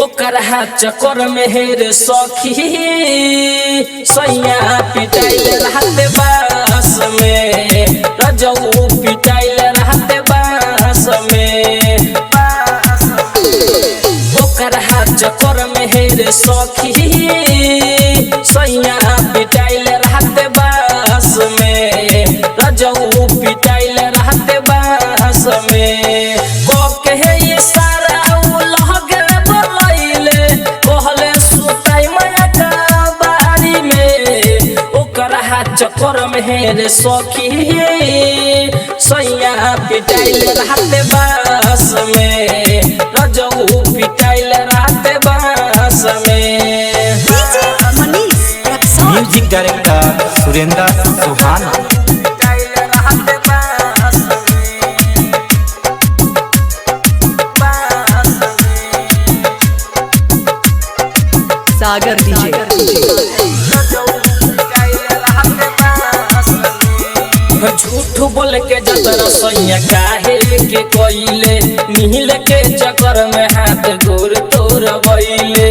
ओकर चक्कर में हेर सखी सैया पिटाइल रहते बास में रजऊ पिटाइल रहते बास में ओकर चक्कर में हेर सखी सैया पिटाइल रहते बास में रजऊ पिटाइल रहते बास में कहे ये सारा चक्कर में हेर सखी सैया पिटाइल रहते बास में रजऊ पिटाइल रहते बास में। म्यूजिक डायरेक्टर सुरेंद्र सुहाना। सागर डीजे झूठ बोल के जतरा सैया काहे के कोइले नील के चक्कर में हाथ गोर तोर बइले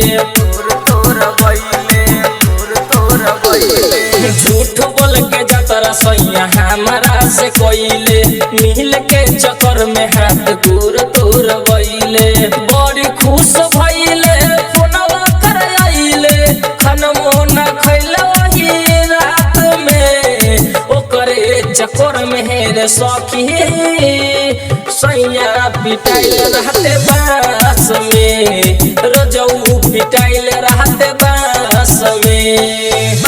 झूठ बोल के जतरा सैया हमारा से कोइले नील के चक्कर में हाथ गोर तोर बइले बड़ी खुश भइले फोनवा कर आइले खनमो न खइले वही रात में ओकरे चक्कर में हेर सखी सैया पिटाइल रहते बास में रजऊ पिटाइल रहते बास में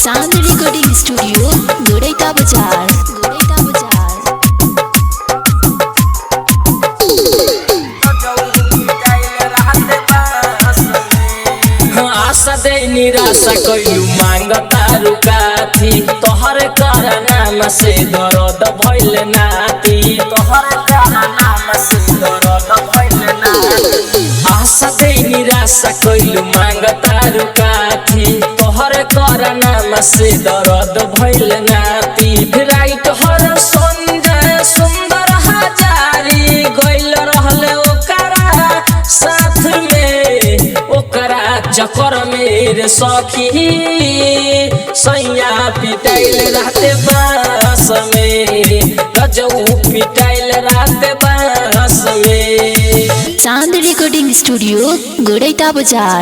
चांद रिकॉर्डिंग स्टूडियो गोरेटा बाजार। आशा दे निराशा कइलू मांगता रुकाथी तोहर नाम से दर्द भइल नाती तोहर नाम से दर्द भइल नाती आशा दे निराशा कइलू मांगता रुकाथी तोहर नाम से दर्द भइल नाती राइट हर संजय सुंदर हजारी गइल रहले ओकरा साथ में ओकरा चक्कर में सखी सैया पिटाइल रहते बास में रजऊ पिटाइल रहते बास में। चांद रिकॉर्डिंग स्टूडियो गोरेटा बाजार।